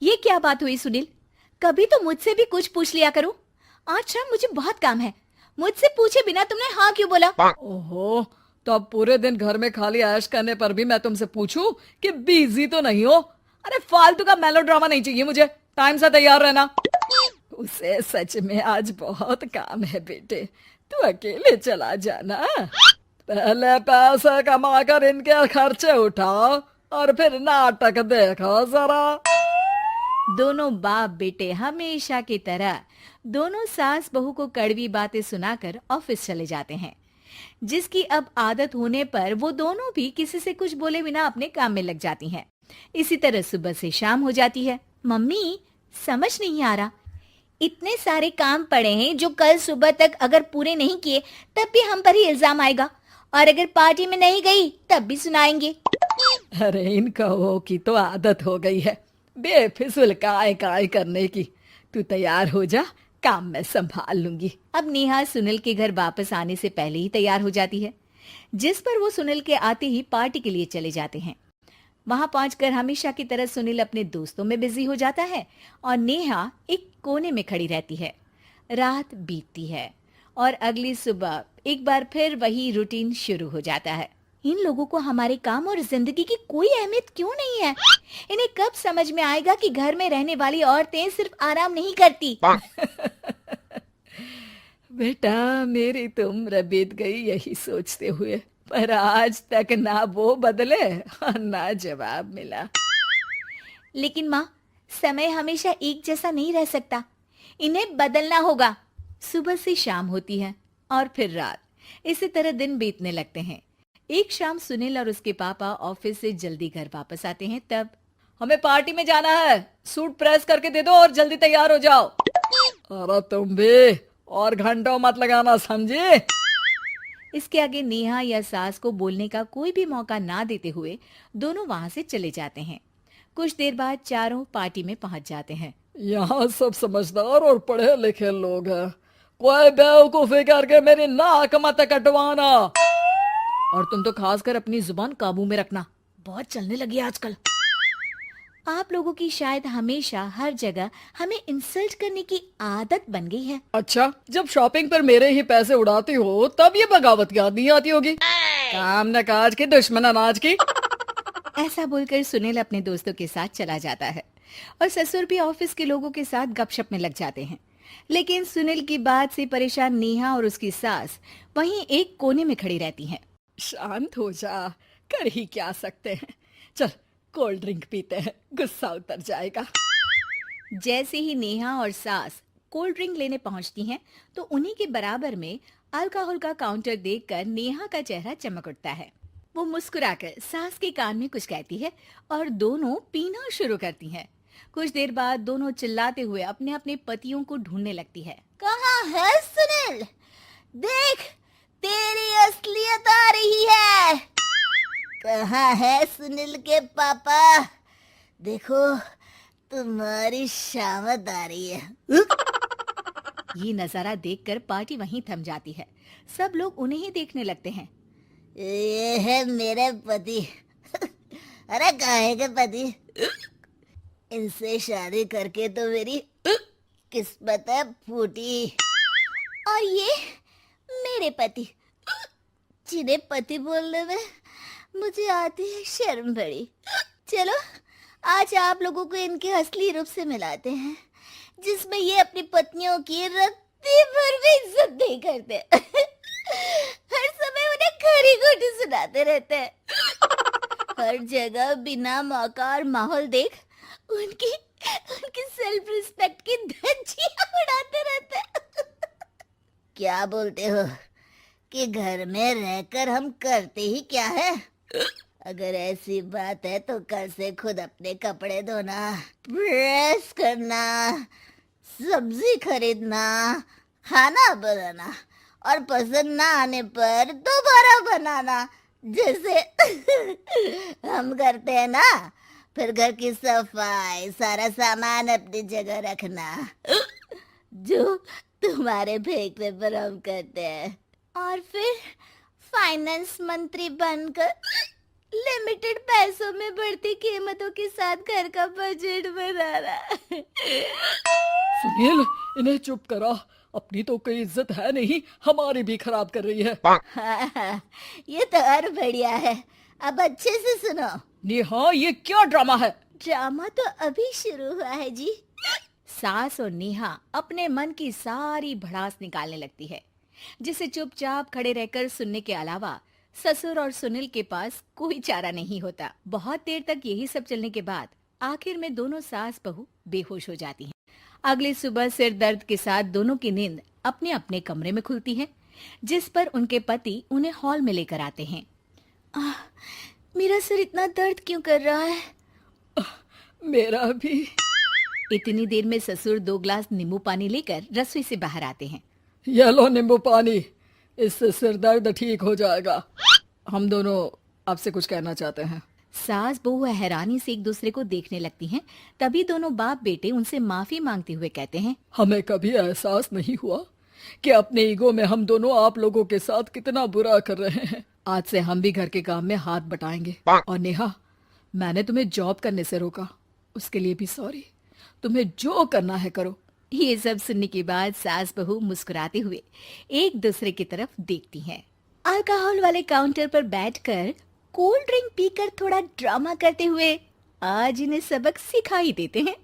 ये क्या बात हुई सुनील? कभी तो मुझसे भी कुछ पूछ लिया करो। आज शाम मुझे बहुत काम है। मुझसे पूछे बिना तुमने हाँ क्यों बोला? ओहो, तो अब पूरे दिन घर में खाली ऐश करने पर भी मैं तुमसे पूछूं कि बिजी तो नहीं हो? अरे फालतू का मेलोड्रामा नहीं चाहिए मुझे। टाइम से तैयार रहना। उसे सच में आज बहुत काम है बेटे, तू अकेले चला जाना। पहले पैसे कमा कर इनके खर्चे उठाओ और फिर नाटक देखो जरा। दोनों बाप बेटे हमेशा की तरह दोनों सास बहू को कड़वी बातें सुनाकर ऑफिस चले जाते हैं, जिसकी अब आदत होने पर वो दोनों भी किसी से कुछ बोले बिना अपने काम में लग जाती हैं। इसी तरह सुबह से शाम हो जाती है। मम्मी, समझ नहीं आ रहा, इतने सारे काम पड़े हैं जो कल सुबह तक अगर पूरे नहीं किए तब भी हम पर ही इल्जाम आएगा, और अगर पार्टी में नहीं गई तब भी सुनाएंगे। अरे इन कहो की तो आदत हो गई है बेफिजुल काय काय करने की। तू तैयार हो जा, काम मैं संभाल लूंगी। अब नेहा सुनील के घर वापस आने से पहले ही तैयार हो जाती है, जिस पर वो सुनील के आते ही पार्टी के लिए चले जाते हैं। वहां पहुंचकर हमेशा की तरह सुनील अपने दोस्तों में बिजी हो जाता है और नेहा एक कोने में खड़ी रहती है। रात बीतती है और अगली सुबह एक बार फिर वही रूटीन शुरू हो जाता है। इन लोगों को हमारे काम और जिंदगी की कोई अहमियत क्यों नहीं है? इन्हें कब समझ में आएगा कि घर में रहने वाली औरतें सिर्फ आराम नहीं करती। बेटा मेरी तो उम्र बीत गई यही सोचते हुए, पर आज तक ना वो बदले और ना जवाब मिला। लेकिन माँ, समय हमेशा एक जैसा नहीं रह सकता, इन्हें बदलना होगा। सुबह से शाम होती है और फिर रात। इसी तरह दिन बीतने लगते हैं। एक शाम सुनील और उसके पापा ऑफिस से जल्दी घर वापस आते हैं। तब हमें पार्टी में जाना है, सूट प्रेस करके दे दो और जल्दी तैयार हो जाओ। अरे तुम भी और घंटों मत लगाना, समझे? इसके आगे नेहा या सास को बोलने का कोई भी मौका ना देते हुए दोनों वहां से चले जाते हैं। कुछ देर बाद चारों पार्टी में पहुंच जाते हैं। यहाँ सब समझदार और पढ़े लिखे लोग हैं, कोई बेवकूफी करके मेरी नाक मत कटवाना। और तुम तो खासकर अपनी जुबान काबू में रखना, बहुत चलने लगी है आजकल। आप लोगों की शायद हमेशा हर जगह हमें इंसल्ट करने की आदत बन गई है। अच्छा, जब शॉपिंग पर मेरे ही पैसे उड़ाती हो तब ये बगावत याद नहीं आती होगी। काम न काज की दुश्मन अनाज की। ऐसा बोलकर सुनील अपने दोस्तों के साथ चला जाता है और ससुर भी ऑफिस के लोगों के साथ गपशप में लग जाते हैं। लेकिन सुनील की बात से परेशान नेहा और उसकी सास वहीं एक कोने में खड़ी रहती हैं। शांत हो जा, कर ही क्या सकते हैं। चल कोल्ड ड्रिंक पीते हैं, गुस्सा उतर जाएगा। जैसे ही नेहा और सास कोल्ड ड्रिंक लेने पहुंचती हैं, तो उन्हीं के बराबर में अल्कोहल का काउंटर देखकर नेहा का चेहरा चमक उठता है। वो मुस्कुराकर सास के कान में कुछ कहती है और दोनों पीना शुरू करती हैं। कुछ देर बाद दोनों चिल्लाते हुए अपने अपने पतियों को ढूंढने लगती है। कहाँ है सुनील? देख, तेरी असलियत आ रही है। कहाँ है सुनील के पापा? देखो, तुम्हारी शामत आ रही है। ये नजारा देखकर पार्टी वहीं थम जाती है। सब लोग उन्हें ही देखने लगते हैं। ये है मेरे पति। अरे काहे के पति? इनसे शादी करके तो मेरी किस्मत है फूटी। और ये मेरे पति, जिन्हें पति बोलने में मुझे आती है शर्म बड़ी। चलो आज आप लोगों को इनके असली रूप से मिलाते हैं, जिसमें ये अपनी पत्नियों की रत्ती भर भी इज्जत नहीं करते। हर समय उन्हें खरी खोटी सुनाते रहते हैं। हर जगह बिना मौका और माहौल देख उनकी उनकी सेल्फ रिस्पेक्ट की धज्जियां उड़ाते रहते हैं। क्या बोलते हो कि घर में रहकर हम करते ही क्या है? अगर ऐसी बात है तो कल से खुद अपने कपड़े धोना, प्रेस करना, सब्जी खरीदना, खाना बनाना और पसंद ना आने पर दोबारा बनाना, जैसे हम करते हैं ना। फिर घर की सफाई, सारा सामान अपनी जगह रखना, जो तुम्हारे फेंकने पर हम करते हैं। और फिर फाइनेंस मंत्री बनकर लिमिटेड पैसों में बढ़ती कीमतों के साथ घर का बजट बनाना। सुनील, इन्हें चुप करा। अपनी तो कोई इज्जत है नहीं, हमारी भी खराब कर रही है। हाँ, ये तो और बढ़िया है। अब अच्छे से सुनो। नेहा, ये क्या ड्रामा है? ड्रामा तो अभी शुरू हुआ है जी। सास और नेहा अपने मन की सारी भड़ास निकालने लगती है, जिसे चुपचाप खड़े रहकर सुनने के अलावा ससुर और सुनील के पास कोई चारा नहीं होता। बहुत देर तक यही सब चलने के बाद आखिर में दोनों सास बहू बेहोश हो जाती हैं। अगली सुबह सिर दर्द के साथ दोनों की नींद अपने अपने कमरे में खुलती है, जिस पर उनके पति उन्हें हॉल में लेकर आते हैं। मेरा सिर इतना दर्द क्यों कर रहा है? मेरा भी। इतनी देर में ससुर 2 ग्लास नींबू पानी लेकर रसोई से बाहर आते हैं। ये लो नींबू पानी, इससे सिर दर्द ठीक हो जाएगा। हम दोनों आपसे कुछ कहना चाहते हैं। सास बहू हैरानी से एक दूसरे को देखने लगती हैं। तभी दोनों बाप बेटे उनसे माफी मांगते हुए कहते हैं, हमें कभी एहसास नहीं हुआ कि अपने ईगो में हम दोनों आप लोगों के साथ कितना बुरा कर रहे हैं। आज से हम भी घर के काम में हाथ बटाएंगे। और नेहा, मैंने तुम्हें जॉब करने से रोका, उसके लिए भी सॉरी। तुम्हें जो करना है करो। ये सब सुनने के बाद सास बहू मुस्कुराते हुए एक दूसरे की तरफ देखती हैं। अल्कोहल वाले काउंटर पर बैठकर कोल्ड ड्रिंक पीकर थोड़ा ड्रामा करते हुए आज इन्हें सबक सिखा ही देते हैं।